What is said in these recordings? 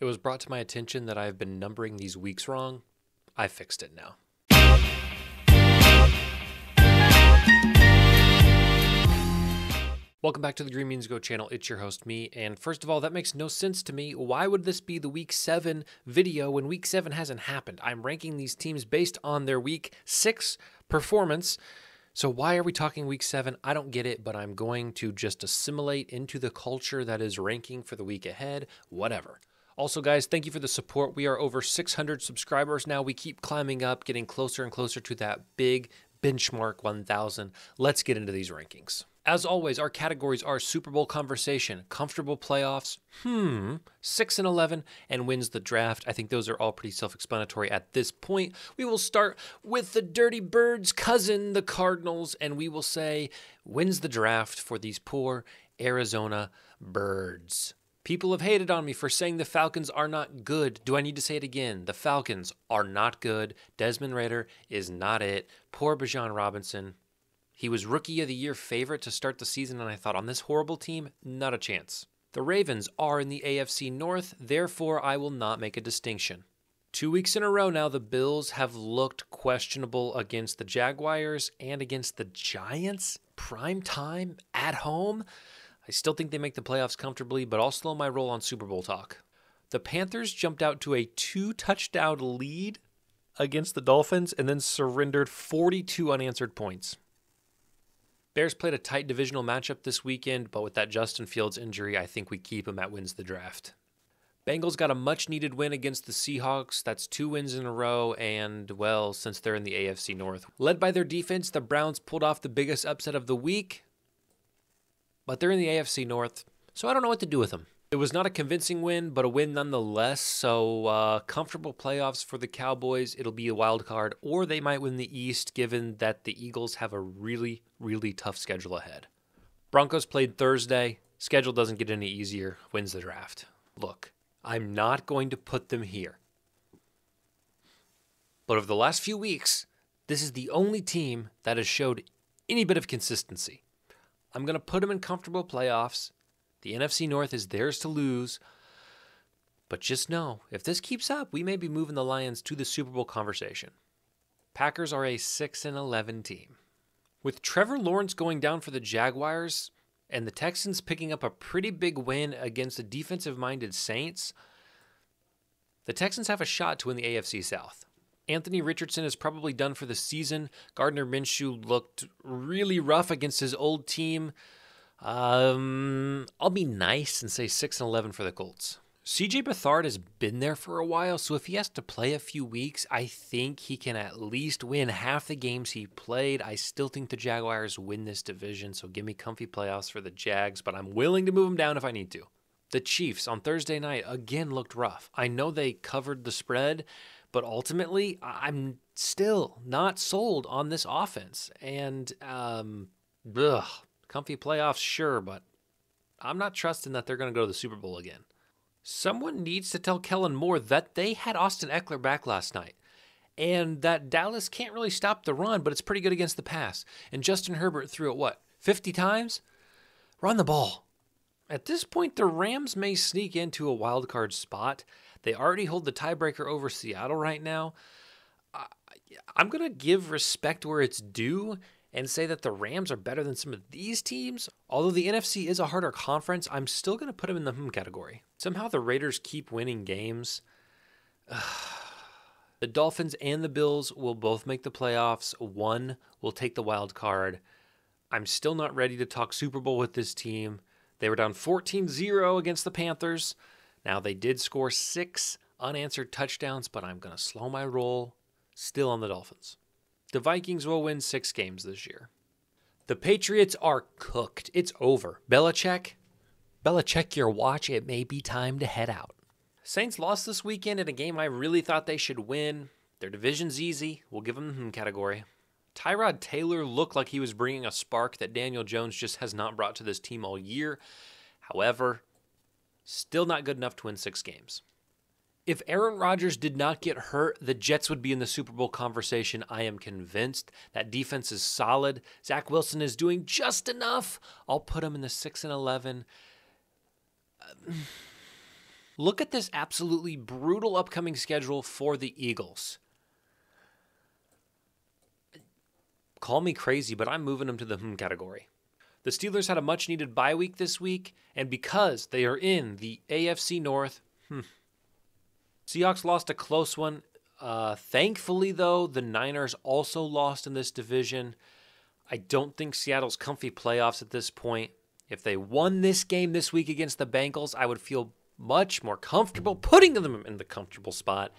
It was brought to my attention that I've been numbering these weeks wrong. I fixed it now. Welcome back to the Green Means Go channel. It's your host, me. And first of all, that makes no sense to me. Why would this be the Week 7 video when Week 7 hasn't happened? I'm ranking these teams based on their Week 6 performance. So why are we talking Week 7? I don't get it, but I'm going to just assimilate into the culture that is ranking for the week ahead. Whatever. Also, guys, thank you for the support. We are over 600 subscribers now. We keep climbing up, getting closer and closer to that big benchmark 1,000. Let's get into these rankings. As always, our categories are Super Bowl conversation, comfortable playoffs, 6 and 11, and wins the draft. I think those are all pretty self-explanatory at this point. We will start with the Dirty Birds' cousin, the Cardinals, and we will say wins the draft for these poor Arizona Birds. People have hated on me for saying the Falcons are not good. Do I need to say it again? The Falcons are not good. Desmond Ridder is not it. Poor Bijan Robinson. He was Rookie of the Year favorite to start the season, and I thought on this horrible team, not a chance. The Ravens are in the AFC North, therefore I will not make a distinction. 2 weeks in a row now, the Bills have looked questionable against the Jaguars and against the Giants. Prime time, at home. I still think they make the playoffs comfortably, but I'll slow my roll on Super Bowl talk. The Panthers jumped out to a 2-touchdown lead against the Dolphins and then surrendered 42 unanswered points. Bears played a tight divisional matchup this weekend, but with that Justin Fields injury, I think we keep him at wins the draft. Bengals got a much-needed win against the Seahawks. That's 2 wins in a row, and, well, since they're in the AFC North. Led by their defense, the Browns pulled off the biggest upset of the week, but they're in the AFC North, so I don't know what to do with them. It was not a convincing win, but a win nonetheless, so comfortable playoffs for the Cowboys. It'll be a wild card, or they might win the East, given that the Eagles have a really, really tough schedule ahead. Broncos played Thursday. Schedule doesn't get any easier. Wins the draft. Look, I'm not going to put them here. But over the last few weeks, this is the only team that has showed any bit of consistency. I'm going to put them in comfortable playoffs. The NFC North is theirs to lose. But just know, if this keeps up, we may be moving the Lions to the Super Bowl conversation. Packers are a 6 and 11 team. With Trevor Lawrence going down for the Jaguars and the Texans picking up a pretty big win against the defensive-minded Saints, the Texans have a shot to win the AFC South. Anthony Richardson is probably done for the season. Gardner Minshew looked really rough against his old team. I'll be nice and say 6 and 11 for the Colts. CJ Beathard has been there for a while, so if he has to play a few weeks, I think he can at least win half the games he played. I still think the Jaguars win this division, so give me comfy playoffs for the Jags, but I'm willing to move them down if I need to. The Chiefs on Thursday night again looked rough. I know they covered the spread, but ultimately, I'm still not sold on this offense. And, comfy playoffs, sure, but I'm not trusting that they're going to go to the Super Bowl again. Someone needs to tell Kellen Moore that they had Austin Eckler back last night, and that Dallas can't really stop the run, but it's pretty good against the pass. And Justin Herbert threw it, 50 times? Run the ball. At this point, the Rams may sneak into a wild card spot. They already hold the tiebreaker over Seattle right now. I'm going to give respect where it's due and say that the Rams are better than some of these teams. Although the NFC is a harder conference, I'm still going to put them in the category. Somehow the Raiders keep winning games. The Dolphins and the Bills will both make the playoffs. One will take the wild card. I'm still not ready to talk Super Bowl with this team. They were down 14-0 against the Panthers. Now, they did score 6 unanswered touchdowns, but I'm going to slow my roll. Still on the Dolphins. The Vikings will win 6 games this year. The Patriots are cooked. It's over. Belichick, your watch. It may be time to head out. Saints lost this weekend in a game I really thought they should win. Their division's easy. We'll give them the category. Tyrod Taylor looked like he was bringing a spark that Daniel Jones just has not brought to this team all year. However, still not good enough to win 6 games. If Aaron Rodgers did not get hurt, the Jets would be in the Super Bowl conversation. I am convinced. That defense is solid. Zach Wilson is doing just enough. I'll put him in the 6 and 11. Look at this absolutely brutal upcoming schedule for the Eagles. Call me crazy, but I'm moving them to the category. The Steelers had a much-needed bye week this week, and because they are in the AFC North, Seahawks lost a close one. Thankfully, though, the Niners also lost in this division. I don't think Seattle's comfy playoffs at this point. If they won this game this week against the Bengals, I would feel much more comfortable putting them in the comfortable spot.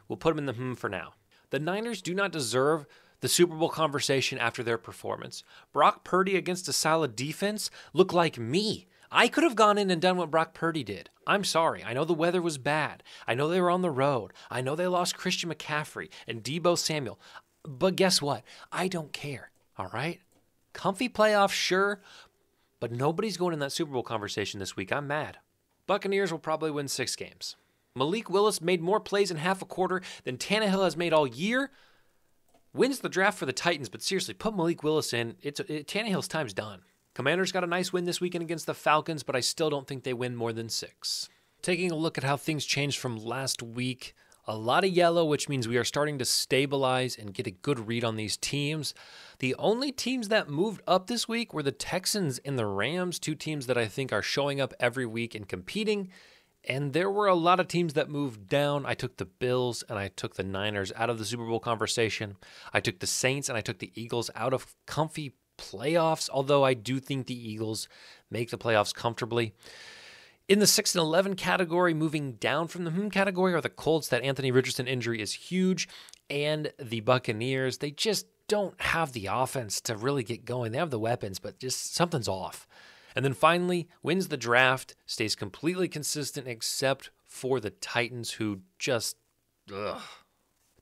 We'll put them in the for now. The Niners do not deserve the Super Bowl conversation after their performance. Brock Purdy against a solid defense looked like me. I could have gone in and done what Brock Purdy did. I'm sorry. I know the weather was bad. I know they were on the road. I know they lost Christian McCaffrey and Deebo Samuel. But guess what? I don't care. All right? Comfy playoffs, sure. But nobody's going in that Super Bowl conversation this week. I'm mad. Buccaneers will probably win 6 games. Malik Willis made more plays in half a quarter than Tannehill has made all year. Wins the draft for the Titans, but seriously, put Malik Willis in. Tannehill's time's done. Commanders got a nice win this weekend against the Falcons, but I still don't think they win more than 6. Taking a look at how things changed from last week, a lot of yellow, which means we are starting to stabilize and get a good read on these teams. The only teams that moved up this week were the Texans and the Rams, 2 teams that I think are showing up every week and competing. And there were a lot of teams that moved down. I took the Bills and I took the Niners out of the Super Bowl conversation. I took the Saints and I took the Eagles out of comfy playoffs, although I do think the Eagles make the playoffs comfortably. In the 6 and 11 category, moving down from the category, are the Colts. That Anthony Richardson injury is huge. And the Buccaneers, they just don't have the offense to really get going. They have the weapons, but just something's off. And then finally, wins the draft, stays completely consistent except for the Titans, who just,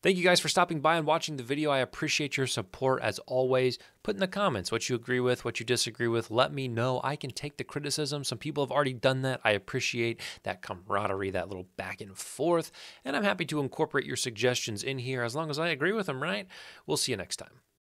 Thank you guys for stopping by and watching the video. I appreciate your support as always. Put in the comments what you agree with, what you disagree with. Let me know. I can take the criticism. Some people have already done that. I appreciate that camaraderie, that little back and forth. And I'm happy to incorporate your suggestions in here as long as I agree with them, right? We'll see you next time.